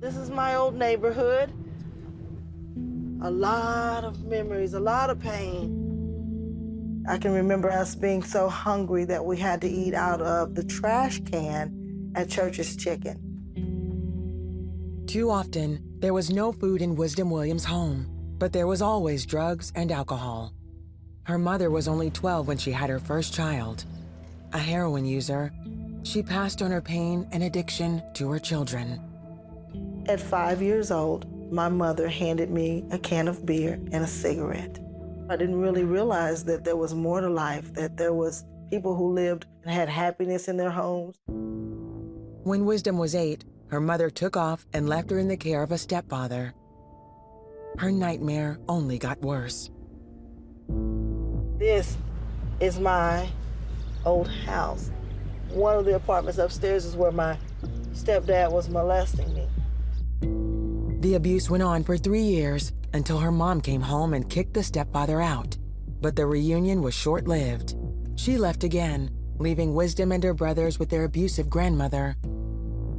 This is my old neighborhood. A lot of memories, a lot of pain. I can remember us being so hungry that we had to eat out of the trash can at Church's Chicken. Too often, there was no food in Wisdom Williams' home, but there was always drugs and alcohol. Her mother was only 12 when she had her first child. A heroin user, she passed on her pain and addiction to her children. At 5 years old, my mother handed me a can of beer and a cigarette. I didn't really realize that there was more to life, that there was people who lived and had happiness in their homes. When Wisdom was 8, her mother took off and left her in the care of a stepfather. Her nightmare only got worse. This is my old house. One of the apartments upstairs is where my stepdad was molesting me. The abuse went on for 3 years until her mom came home and kicked the stepfather out. But the reunion was short-lived. She left again, leaving Wisdom and her brothers with their abusive grandmother.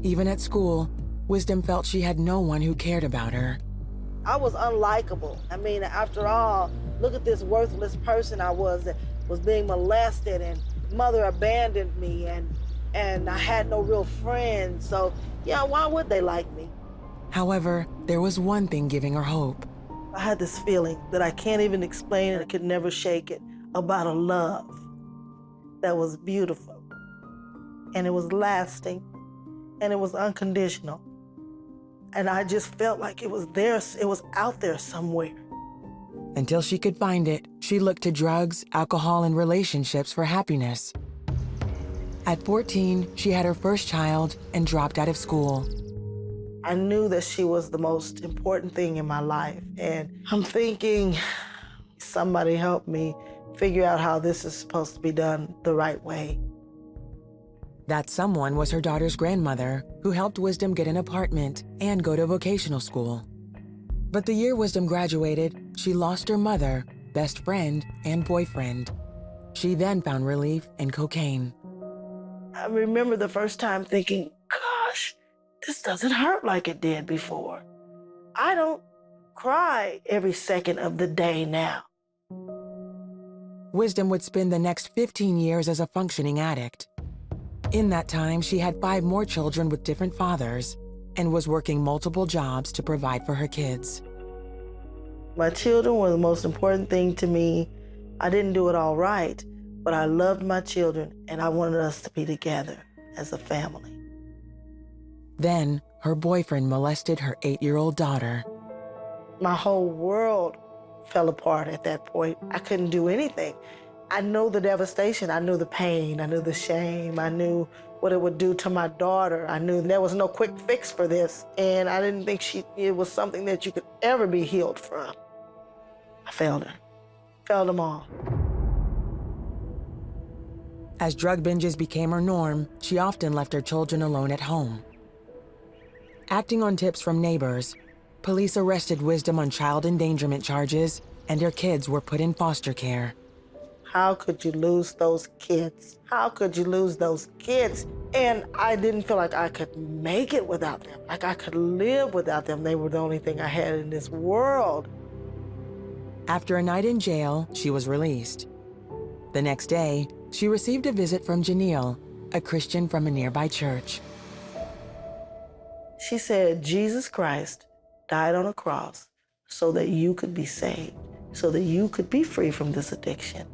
Even at school, Wisdom felt she had no one who cared about her. I was unlikable. I mean, after all, look at this worthless person I was that was being molested, and mother abandoned me, and I had no real friends. So, yeah, why would they like me? However, there was one thing giving her hope. I had this feeling that I can't even explain and I could never shake it, about a love that was beautiful, and it was lasting, and it was unconditional. And I just felt like it was there, it was out there somewhere. Until she could find it, she looked to drugs, alcohol, and relationships for happiness. At 14, she had her first child and dropped out of school. I knew that she was the most important thing in my life, and I'm thinking, somebody help me figure out how this is supposed to be done the right way. That someone was her daughter's grandmother, who helped Wisdom get an apartment and go to vocational school. But the year Wisdom graduated, she lost her mother, best friend, and boyfriend. She then found relief in cocaine. I remember the first time thinking, gosh, this doesn't hurt like it did before. I don't cry every second of the day now. Wisdom would spend the next 15 years as a functioning addict. In that time, she had 5 more children with different fathers and was working multiple jobs to provide for her kids. My children were the most important thing to me. I didn't do it all right, but I loved my children and I wanted us to be together as a family. Then, her boyfriend molested her 8-year-old daughter. My whole world fell apart at that point. I couldn't do anything. I knew the devastation, I knew the pain, I knew the shame, I knew what it would do to my daughter. I knew there was no quick fix for this, and I didn't think it was something that you could ever be healed from. I failed her, failed them all. As drug binges became her norm, she often left her children alone at home. Acting on tips from neighbors, police arrested Wisdom on child endangerment charges, and her kids were put in foster care. How could you lose those kids? How could you lose those kids? And I didn't feel like I could make it without them, like I could live without them. They were the only thing I had in this world. After a night in jail, she was released. The next day, she received a visit from Janelle, a Christian from a nearby church. She said, Jesus Christ died on a cross so that you could be saved, so that you could be free from this addiction.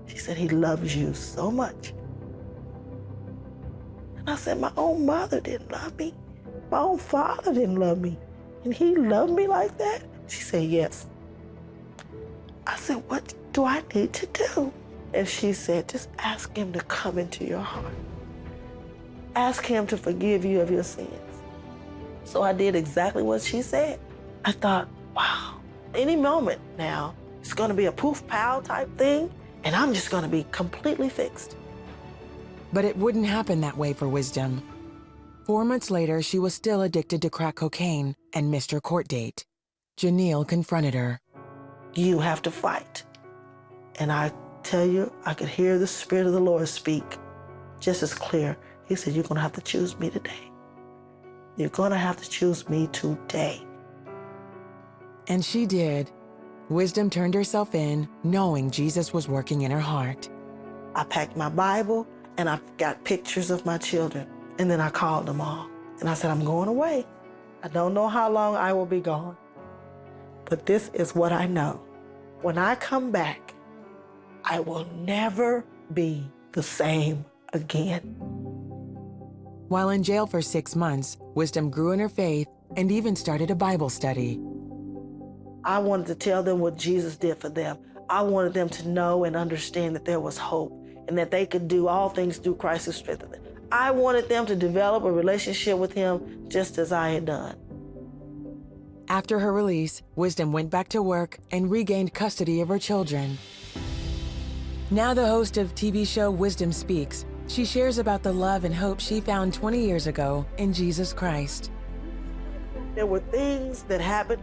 She said, he loves you so much. And I said, my own mother didn't love me. My own father didn't love me. And he loved me like that? She said, yes. I said, what do I need to do? And she said, just ask him to come into your heart. Ask him to forgive you of your sins. So I did exactly what she said. I thought, wow, any moment now, it's gonna be a poof pow type thing, and I'm just gonna be completely fixed. But it wouldn't happen that way for Wisdom. 4 months later, she was still addicted to crack cocaine and missed her court date. Janelle confronted her. You have to fight. And I tell you, I could hear the Spirit of the Lord speak just as clear. He said, you're gonna have to choose me today. You're going to have to choose me today. And she did. Wisdom turned herself in, knowing Jesus was working in her heart. I packed my Bible and I got pictures of my children. And then I called them all. And I said, I'm going away. I don't know how long I will be gone. But this is what I know. When I come back, I will never be the same again. While in jail for 6 months, Wisdom grew in her faith and even started a Bible study. I wanted to tell them what Jesus did for them. I wanted them to know and understand that there was hope and that they could do all things through Christ who strengthened them. I wanted them to develop a relationship with him just as I had done. After her release, Wisdom went back to work and regained custody of her children. Now the host of TV show Wisdom Speaks, she shares about the love and hope she found 20 years ago in Jesus Christ. There were things that happened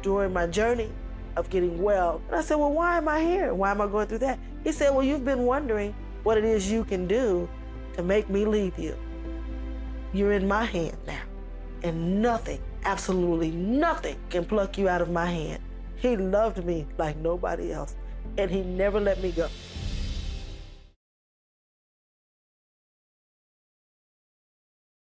during my journey of getting well. And I said, well, why am I here? Why am I going through that? He said, well, you've been wondering what it is you can do to make me leave you. You're in my hand now. And nothing, absolutely nothing can pluck you out of my hand. He loved me like nobody else. And he never let me go.